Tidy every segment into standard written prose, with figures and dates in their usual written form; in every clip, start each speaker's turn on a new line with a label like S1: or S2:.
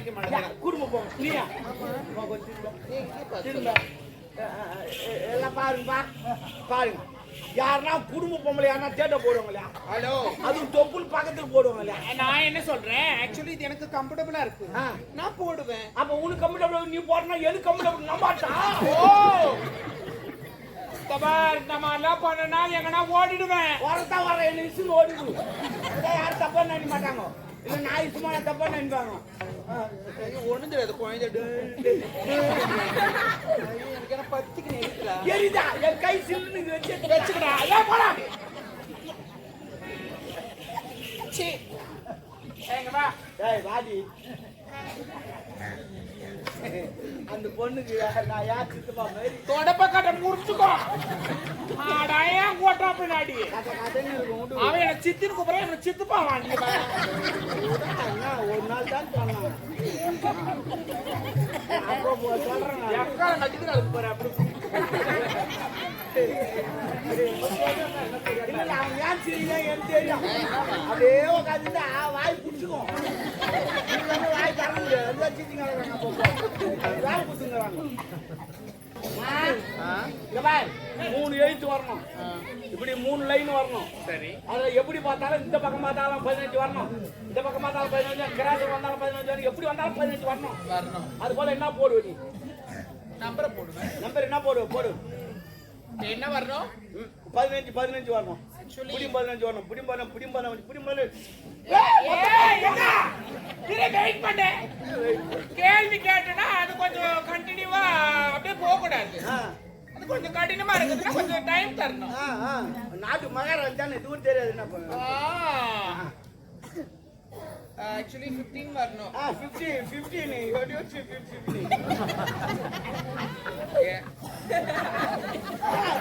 S1: நினைக்க மாட்டேன்.
S2: குடும்பம் போங்க. நீயா எல்லாம் பாருங்க பாருங்க. யாருன்னா குடும்ப பொம்பளை யாருன்னா தேட்ட போடுவாங்க இல்லையா?
S1: ஹலோ,
S2: அதுவும் தொப்புள் பக்கத்துக்கு போடுவாங்க இல்லையா?
S1: நான் என்ன சொல்றேன், ஆக்சுவலி இது எனக்கு கம்ஃபர்டபுளா இருக்கு, நான் போடுவேன்.
S2: அப்ப உனக்கு கம்ஃபர்டபுள் நீ போடனா எது கம்ஃபர்டபுள் நம்பாட்டா?
S1: ஓ தபார் இந்த மாதிரிலாம் பண்ணனா எங்கன்னா ஓடிடுவேன்.
S2: வரதா வர என்ன இசுன்னு ஓடிடு. யாரும் தப்பா நினைக்க மாட்டாங்க. இல்ல நான் சும்மா தப்பா நினைப்பாங்க.
S1: ஒண்ணு தெரியாது குழந்தை எனக்கு என்ன பத்திக்கு நெருக்கிறா
S2: எரிதா என் கை சில்லுன்னு
S1: வச்சுக்கடா. ஏன் போடா சீ எங்க வா.
S2: டேய் வாடி. அந்த பொண்ணுக்கு நான் யார் சித்தப்பா மாதிரி
S1: தொடப்ப கட்ட முடிச்சுக்கோ. ஆடாயா கோட்டா பின்னாடி அவன் எனக்கு சித்தின்னு கூப்பிடுறேன், எனக்கு சித்துப்பா வாண்டி.
S2: ஒரு நாள் தான் சொன்னான். அப்புறம் சொல்றேன்
S1: எக்கால நட்டுக்கு அதுக்கு போற அப்படி
S2: அவன் ஏன் சரியா எனக்கு தெரியும். அப்படியே உட்காந்து வாய் பிடிச்சிக்கும். வாய் தர முடியாது. வாய் பிடிச்சுங்கிறாங்க. 3 எழுத்து வரணும். இப்படி 3 லைன் வரணும்.
S1: சரி,
S2: அதை எப்படி பார்த்தாலும் இந்த பக்கம் பார்த்தாலும் 15 வரணும், இந்த பக்கம் பார்த்தாலும் 15, கிராஸ் வந்தாலும் 15 வரணும், எப்படி வந்தாலும் 15 வரணும். அது போல என்ன போடுவ நீ?
S1: நம்பரை போடுவேன்.
S2: நம்பர் என்ன போடுவ? போடு.
S1: என்ன வரணும்?
S2: 15 வரணும். புடி 15 வரணும். புடி 15
S1: வெயிட் பண்ணு. கேள்வி கேட்டனா அது கொஞ்சம் கண்டினியூவா அப்படியே போக கூடாது. அது கொஞ்சம் கடினமா இருக்குதுன்னா கொஞ்சம் டைம் தரணும்.
S2: நாட்டு மகாராஜ் தானே தூரம் தெரியாது என்ன பண்ண.
S1: ஆக்சுவலி 15 வரணும்.
S2: 15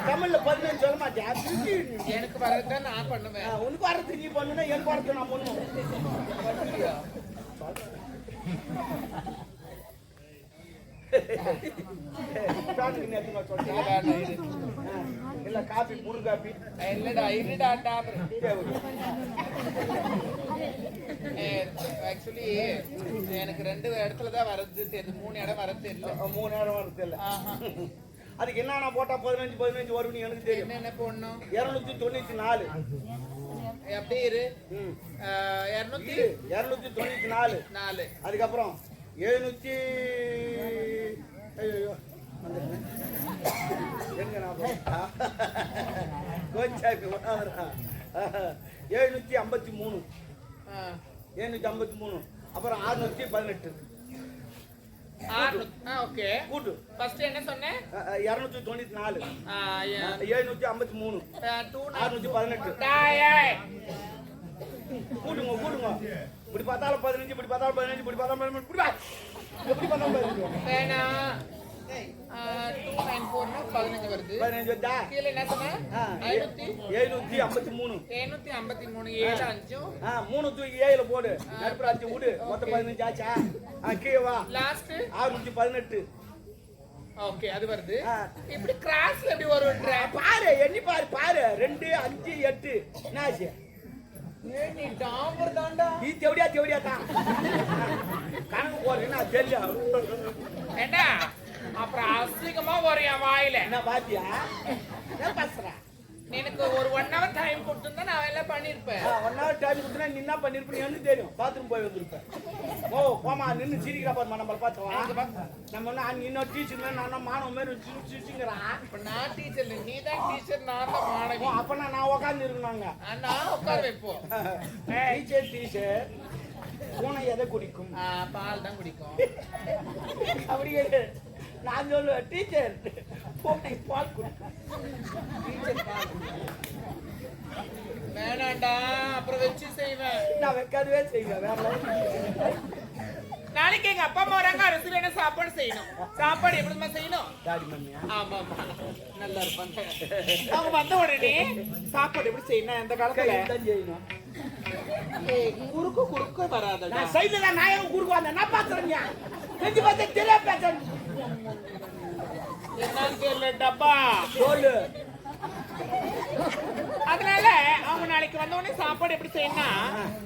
S2: தமிழ்ல 15 சொல்ல மாட்டேன்.
S1: எனக்கு வரதான் நான் பண்ணுவேன்.
S2: உனக்கு வரது நீ பண்ணுனா எனக்கு வரது நான் பண்ணுவேன். இல்ல காபி முரு காபி
S1: இல்லடா இருடாடா. ஆக்சுவலி எனக்கு 2 இடத்துல தான் வரது தெரியுது, 3 இடம் வரது இல்ல.
S2: 3 இடம் வரது இல்ல. அதுக்கு என்னன்னா போட்டா 15 வரும் எனக்கு தெரியும்.
S1: என்ன போடணும்?
S2: 294
S1: அப்படியே இரு.
S2: 294. அதுக்கப்புறம் 700 ஐயோ எங்க நான் 753. 753. அப்புறம் 618.
S1: ஓகே கூட்டு. ஃபர்ஸ்ட் என்ன சொன்னேன்?
S2: 294 753 618. கூட்டுங்க. இப்படி பார்த்தாலும் 15, இப்படி பார்த்தாலும் 15, இப்படி பார்த்தாலும் 15, எப்படி பார்த்தாலும் 15.
S1: வேணா 294 15 வருது.
S2: 15 வந்தா
S1: கீழ என்ன சொன்ன?
S2: 753.
S1: 753 7 5
S2: 3 தூக்கி 7 போடு. நடுப்புற 5 விடு. மொத்தம் 15 ஆச்சா? கீழ வா.
S1: லாஸ்ட்
S2: 618.
S1: ஓகே அது வருது. இப்படி கிராஸ்ல எப்படி வரும்ன்ற
S2: பாரு, எண்ணி பாரு 2 5 8 என்னாச்சு?
S1: நீ டாம்பர் தான்டா.
S2: நீ தேவடியா தான் கணக்கு போறேன்னா தெரியும்.
S1: என்ன அப்புறம் அசிங்கமா வரும் என் வாயில.
S2: என்ன பாத்தியா? என்ன பேசுற?
S1: எனக்கு ஒரு 1 hour டைம் கொடுத்துருந்தா நான் எல்லாம் பண்ணிருப்பேன்.
S2: 1 hour டைம் கொடுத்தா நீ என்ன பண்ணிருப்ப எனக்கு தெரியும். பாத்ரூம் போய் வந்திருப்பேன். ஓ போமா நின்னு சிரிக்கிறா பாருமா நம்மள பார்த்தவா. நம்ம நீ இன்னும் டீச்சர் நான் மாணவ மாதிரி சிரிச்சுங்கிறா.
S1: இப்ப நான் டீச்சர் இல்ல, நீ தான் டீச்சர், நான் தான் மாணவி.
S2: அப்பனா நான் உட்கார்ந்து இருக்கணுங்க.
S1: நான் உட்கார வைப்போம்.
S2: டீச்சர் பூனை எதை குடிக்கும்?
S1: பால் தான் குடிக்கும்.
S2: அப்படியே நான் சொல்லுவேன் டீச்சர் பூனை பால் குடிக்கும்.
S1: வேணாண்டா அப்புறம் வச்சு செய்வேன்.
S2: நான் வைக்காதவே செய்வேன். வேற
S1: நாளைக்கு எங்க அப்பா அம்மா வராங்க, அரசுல என்ன சாப்பாடு செய்யணும். சாப்பாடு எப்படிமா செய்யணும்?
S2: டாடி மம்மியா?
S1: ஆமா நல்லா இருப்பாங்க. அவங்க வந்த உடனே சாப்பாடு எப்படி செய்யணும்? அந்த காலத்துல
S2: தான் செய்யணும்.
S1: குறுக்க வராதடா.
S2: நான் சைடுல தான் நான் குறுக்கு வந்தேன். நான் பாத்துறேன். செஞ்சு பார்த்தா தெரிய பேசுறேன்.
S1: என்னன்னு தெரியல டப்பா
S2: சொல்லு.
S1: அதனால அவங்க நாளைக்கு வந்த உடனே சாப்பாடு எப்படி செய்யணும்னா,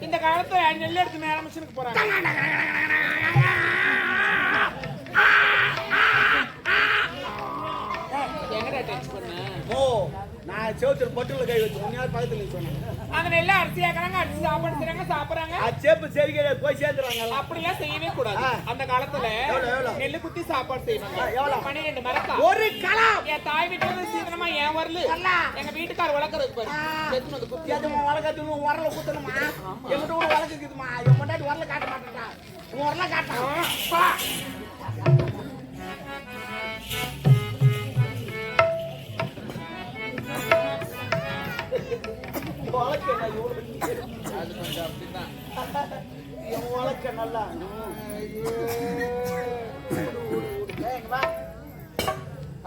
S1: இந்த காலத்துல நெல் எடுத்து நேரம் மிஷினுக்கு போறாங்க.
S2: செவுத்துல பொட்டுல கை வச்சு யார் பக்கத்துல சொன்னாங்க
S1: அங்க நெல்ல அரிசி ஆக்குறாங்க அரிசி சாப்பாடு செய்றாங்க சாப்பிடுறாங்க
S2: சேப்பு சரிக்கை போய் சேர்த்துறாங்க
S1: அப்படிலாம் செய்யவே கூடாது அந்த காலத்துல நெல்லு குத்தி சாப்பாடு செய்வாங்க 12 மரக்கா
S2: ஒரு களம்
S1: என் தாய் வீட்டுல சீக்கிரமா ஏன் வரல எங்க வீட்டுக்கார வளர்க்கறதுக்கு பாரு எத்தனை வந்து குத்தி
S2: அதுமா வளர்க்கறது உரல குத்தணுமா எங்கிட்ட கூட வளர்க்குதுமா என் முன்னாடி உரல காட்ட மாட்டேன்டா உரல காட்டான் வளர்க்க நல்லா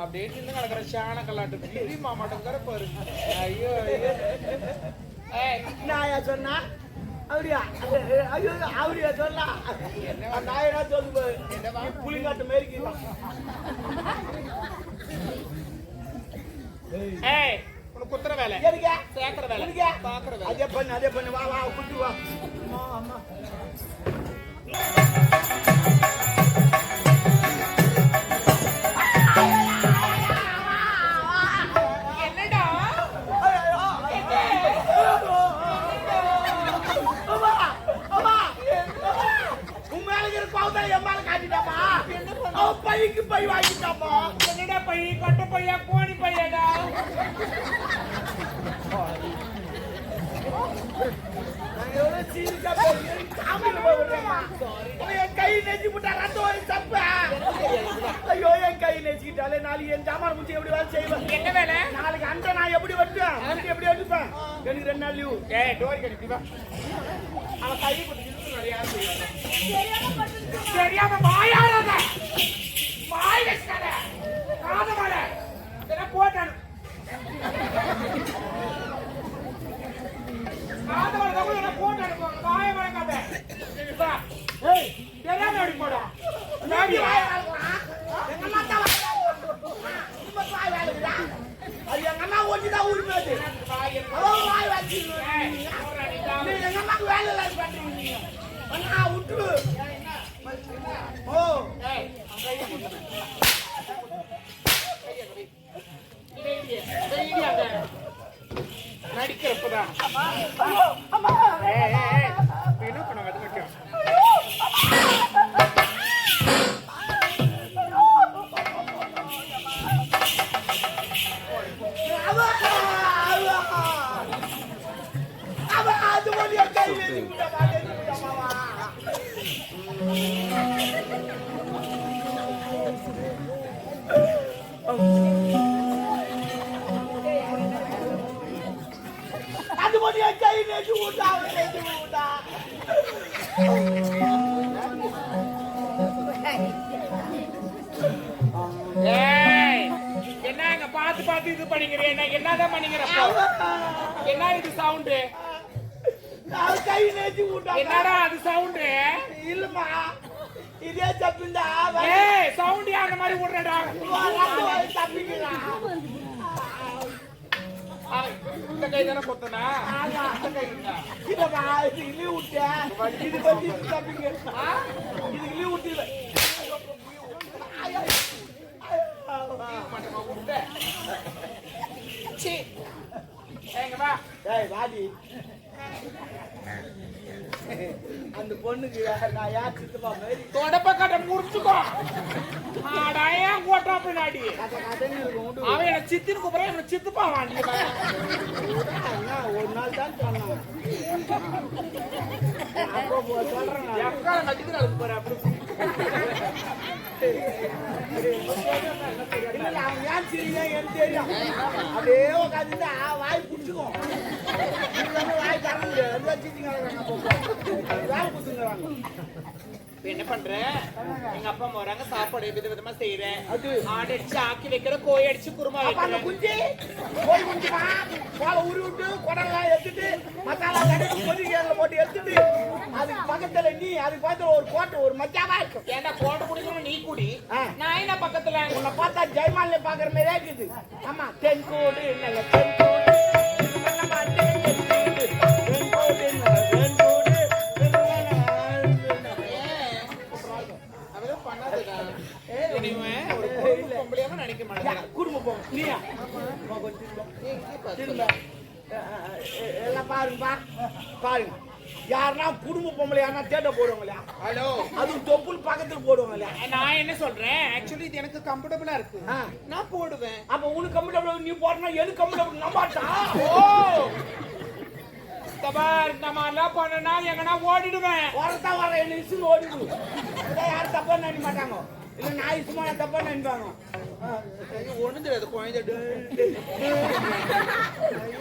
S1: அப்படியே நின்று கிடக்குற சாண கல்லாட்டு மாமாட்டங்கிற பாரு ஐயோ
S2: நாயா சொன்னா அப்படியா ஐயோ அப்படியா சொன்னா நாயனா சொல்லு புளிங்காட்டு மேரிக்கலாம்
S1: ஏய் உனக்கு குத்துற வேலை சேர்க்கிற வேலை பாக்குற வேலை
S2: அதே பண்ணு வா வா குட்டி வா அம்மா
S1: என்னடா
S2: உண்மையில பாவத்தை எம்மால காட்டிட்டாப்பா பைக்கு பை வாங்கிட்டாப்பா
S1: என்னடா பை கட்ட பையா கோணி பையடா
S2: கை நெஞ்சு விட்டா ரத்தம் தப்ப ஐயோ என் கை நெச்சுக்கிட்டாலே நாளைக்கு என் ஜாமான் முடிச்சு எப்படி வேலை செய்வேன்
S1: என்ன வேலை
S2: நாளைக்கு அந்த நான் எப்படி வெட்டுவேன் அவனுக்கு எப்படி எடுப்பேன் எனக்கு 2 நாள் லீவு
S1: டோரி கட்டிப்பா அவன் கை போட்டு தெரியாம வாயாடாத வாய் வச்சாத காதமாட இதெல்லாம் போட்டானு காதமாட தகுதி என்ன போட்டானு வாய வழங்காத ஏய் தெரியாம எப்படி போடா
S2: வாய் வளர்க்கலாம் எங்க அம்மா தான் வாய் வளர்க்குதா அது எங்க அம்மா ஒட்டிதான் உரிமை அது வாய் வச்சு எங்க அம்மாக்கு வேலை இல்லை பண்றீங்க விட்டு ஓ
S1: நடிக்கிறப்பதான் என்ன பண்ண அது மட்டும்
S2: அது மட்டும் என் கை நெஞ்சு விட்டா
S1: என்னங்க பார்த்து பார்த்து இது பண்ணிக்கிறேன் என்னதான் பண்ணிக்கிறப்போ என்ன இது சவுண்டு
S2: கை நெஞ்சு விட்டா
S1: என்னடா அது சவுண்டு
S2: இல்லம்மா இதே தப்பிந்தா
S1: ஏய் சவுண்ட் அந்த மாதிரி விடுறடா
S2: தப்பிக்கலாம்
S1: இந்த கை தானே கொத்தனா இந்த கை இருந்தா
S2: இல்லம்மா இதுக்கு லீவ் விட்டேன் இது பத்தி தப்பிங்க இதுக்கு லீவ் விட்டு வாடி அந்த பொண்ணுக்கு நான் யார் சித்தப்பா மாதிரி
S1: தொடப்ப கட்ட முடிச்சுக்கோ ஏன் கோட்டா பின்னாடி அவன் என்ன சித்தின்னு கூப்பிட என்ன சித்துப்பா வாண்டி
S2: ஒரு நாள் தான் சொன்னான் சொல்றேன்
S1: எக்காலம் கட்டிக்கு நடக்கு போற அப்படி
S2: அவன் ஏன் சிரியா எனக்கு தெரியும் அப்படியே உட்காந்து வாய் பிடிச்சிக்கும் வாய் தர முடியாது
S1: என்ன பண்ற எங்க அப்பா அம்மா வராங்க சாப்பாடு விதவிதமா செய்யறேன் ஆடு அடிச்சு ஆக்கி வைக்கிற கோழி அடிச்சு குருமா வைக்கிறேன்
S2: குஞ்சு கோழி குஞ்சுமா கோலை உருவி விட்டு குடலாம் எடுத்துட்டு மசாலா கடைக்கு கொதிக்கிறதுல போட்டு எடுத்துட்டு அதுக்கு பக்கத்துல நீ அதுக்கு பக்கத்துல ஒரு கோட்டை ஒரு மச்சாவா இருக்கும்
S1: ஏன்னா கோட்டை குடிக்கணும் நீ குடி நான் என்ன பக்கத்துல
S2: உன்னை பார்த்தா ஜெயமாலில பாக்குற மாதிரியே இருக்குது ஆமா தென்கோடு இல்ல தென்கோடு
S1: நினைக்க மாட்டேன்
S2: குடும்ப நீயா திரும்ப எல்லாம் பாருங்கப்பா பாருங்க யாருன்னா குடும்ப பொம்பளை யாருன்னா தேட போடுவாங்க இல்லையா
S1: ஹலோ
S2: அதுவும் தொப்புள் பக்கத்துல போடுவாங்க இல்லையா
S1: நான் என்ன சொல்றேன் ஆக்சுவலி இது எனக்கு கம்ஃபர்டபுளா இருக்கு
S2: ஆ.
S1: நான் போடுவேன்
S2: அப்ப உனக்கு கம்ஃபர்டபுள் நீ போறனா எனக்கு கம்ஃபர்டபுள் நம்பாட்டா
S1: ஓ தபார் இந்த மாதிரிலாம் பண்ணனா எங்கன்னா ஓடிடுவேன்
S2: வரதா வர என்ன இசுன்னு ஓடிடு இதை யாரும் தப்பா நினைக்க மாட்டாங்க இல்ல நான் இசுமா தப்பா நினைப்பாங்க
S1: ஒண்ணு தெரியாது குழந்தை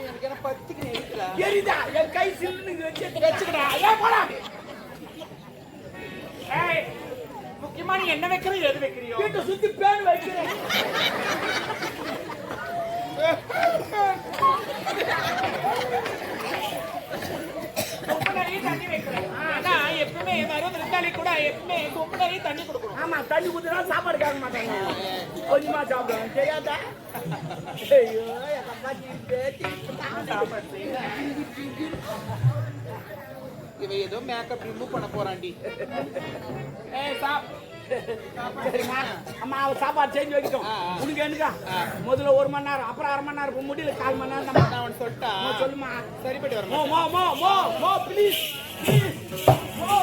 S1: எனக்கு என்ன பத்திக்கு இருக்கிறா
S2: எரிதா என் கை சில்லுன்னு
S1: வச்சுக்கடா ஏன் போடா ஏய் முக்கியமா நீ என்ன வைக்கிற எது வைக்கிறியோ
S2: வீட்டை சுத்தி பேன் வைக்கிறேன்
S1: ரொம்ப நிறைய தண்ணி வைக்கிறேன் ஆனா எப்பவுமே வரும் விருந்தாளி கூட எப்பவுமே ரொம்ப நிறைய தண்ணி கொடுக்கணும்
S2: ஆமா தண்ணி ஊத்துனா சாப்பாடு கேட்க மாட்டாங்க கொஞ்சமா சாப்பிடுவாங்க தெரியாதா ஐயோ எங்க பாட்டி பேத்தி
S1: இவன் ஏதோ மேக்கப் ரிமூவ் பண்ண போறான்டி ஏய்
S2: சரிம்மா அம்மா அவ சாப்பாடு செஞ்சு வைக்கட்டும் உனக்கு என்னக்கா முதல்ல 1 மணி நேரம் அப்புறம் 1/2 மணி நேரம் முடியல 1/4 மணி நேரம்
S1: நான் அவன் சொல்லிட்டா
S2: சொல்லுமா
S1: சரிப்பட்டு
S2: மோ
S1: வரேன்
S2: ப்ளீஸ் ப்ளீஸ் மோ